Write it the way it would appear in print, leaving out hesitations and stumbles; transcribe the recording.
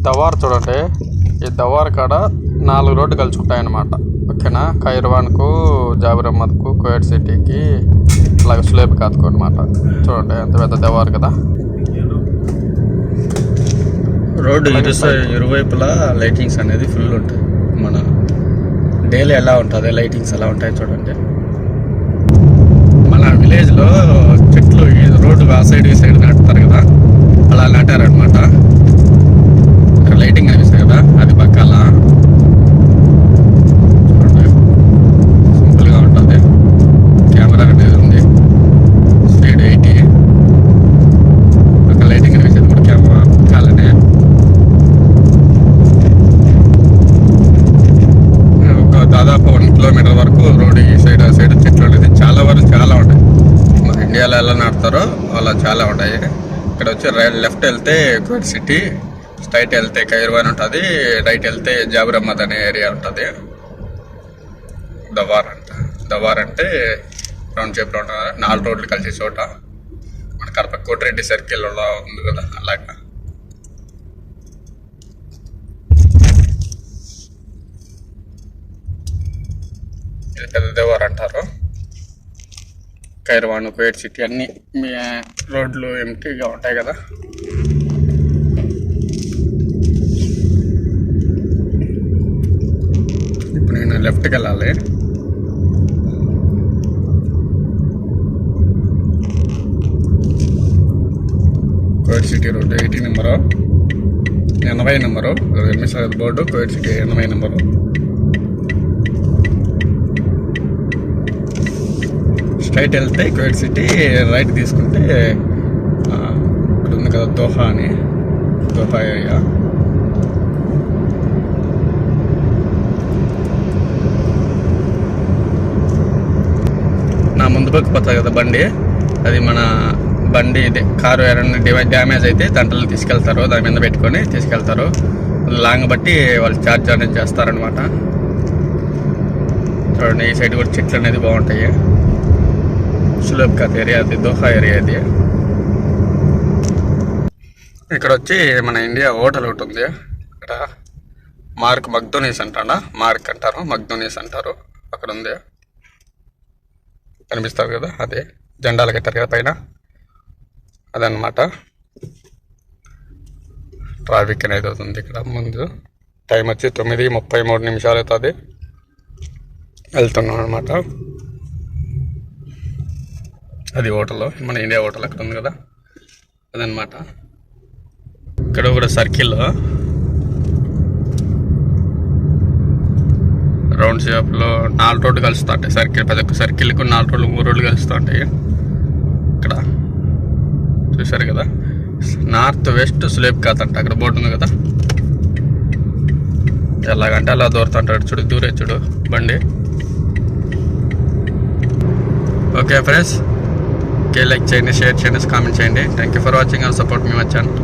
దవార్ చూడండి. ఈ దవార్ కాడ 4 రోడ్డు కలుసుకుంటాయన్నమాట. ఓకేనా, ఖైర్వాన్కు, జాబిర్ అహ్మద్కు, కువైట్ సిటీకి, అలాగే సులేబ్ ఖాత్కు అనమాట. చూడండి ఎంత పెద్ద దవార్ కదా. రోడ్డు ఇరువైపులా లైటింగ్స్ అనేది ఫుల్ ఉంటుంది. మన డైలీ ఎలా ఉంటుంది లైటింగ్స్ ఎలా ఉంటాయి చూడండి. మన విలేజ్లో చెట్లు రోడ్డు ఆ సైడ్ ఈ సైడ్ నాటుతారు కదా, అలా నాటారనమాట. ఇక్కడ లైటింగ్ కనిపిస్తుంది కదా, అది పక్కల చూడండి సింపుల్గా ఉంటుంది. కెమెరా అనేది ఉంది, స్పీడ్ 80. పక్క లైటింగ్ కనిపిస్తుంది కూడా కెమెరా పక్కలనే. ఒక దాదాపు 1 కిలోమీటర్ వరకు రోడ్డు ఈ సైడ్ ఆ సైడ్ చెట్లు అనేది చాలా వరకు చాలా ఉంటాయి. మన ఇండియాలో ఎలా నాటుతారో అలా చాలా ఉంటాయి. ఇక్కడ వచ్చి లెఫ్ట్ వెళ్తే కువైట్ సిటీ, స్ట్రైట్ వెళ్తే ఖైర్వాన్ ఉంటుంది, రైట్ వెళ్తే జాబిర్ అహ్మద్ అనే ఏరియా ఉంటుంది. దవార్ అంటే రౌండ్ షేప్లో ఉంటుంది, 4 రోడ్లు కలిసే చోట. మన కడప కోటిరెడ్డి సర్కిల్లో ఉంది కదా, అలాగా. ఇది పెద్ద దవార్ అంటారు. ఖైర్వాన్, కువైట్ సిటీ అన్నీ రోడ్లు ఎంటీగా ఉంటాయి కదా. ఇప్పుడు నేను లెఫ్ట్కి వెళ్ళాలి. Kuwait city road 80 number, 80 number, MSR board, Kuwait city 80 number. Straight వెళ్తే కువైట్ సిటీ, రైట్ తీసుకుంటే ఇక్కడ ఉంది కదా దోహా ఏరియా. నా ముందు పక్క పోతుంది కదా బండి, అది మన బండి ఇది కారు ఏమైనా డ్యామేజ్ అయితే దాంట్లో తీసుకెళ్తారు, దాని మీద పెట్టుకొని తీసుకెళ్తారు. లాంగ్ బట్టి వాళ్ళు ఛార్జ్ అనేది చేస్తారనమాట. చూడండి ఈ సైడ్ కూడా చెట్లు అనేది బాగుంటాయి. సులేబ్ ఖాత్ ఏరియా, అది దోహా ఏరియా. ఇది ఇక్కడ వచ్చి మన ఇండియా హోటల్ ఒకటి ఉంది. ఇక్కడ మగ్దోనీస్ అంటారా, మగ్దోనీస్ అంటారు. అక్కడ ఉంది, కనిపిస్తారు కదా, అదే జెండాలు కట్టారు కదా పైన, అదనమాట. ట్రాఫిక్ అనేది అవుతుంది ఇక్కడ ముందు. టైం వచ్చి 9:33 అవుతుంది. వెళ్తున్నాం అనమాట. అది హోటల్, మన ఇండియా హోటల్ అక్కడ ఉంది కదా, అదనమాట. ఇక్కడ కూడా సర్కిల్లో రౌండ్ షేప్లో 4 రోడ్లు కలుస్తూ ఉంటాయి. ప్రతి ఒక్క సర్కిల్కు 4 రోడ్లు 3 రోడ్లు కలుస్తూ ఉంటాయి. ఇక్కడ చూసారు కదా, నార్త్ వెస్ట్ సులేబ్ ఖాత్ అంట. అక్కడ బోర్డు ఉంది కదా, ఎలాగంటే అలా దూరుతుంటాడు. చూడు బండి. ఓకే ఫ్రెండ్స్, లైక్ చేయండి, షేర్ చేయండి, కామెంట్ చేయండి. Thank you for watching and support me my channel.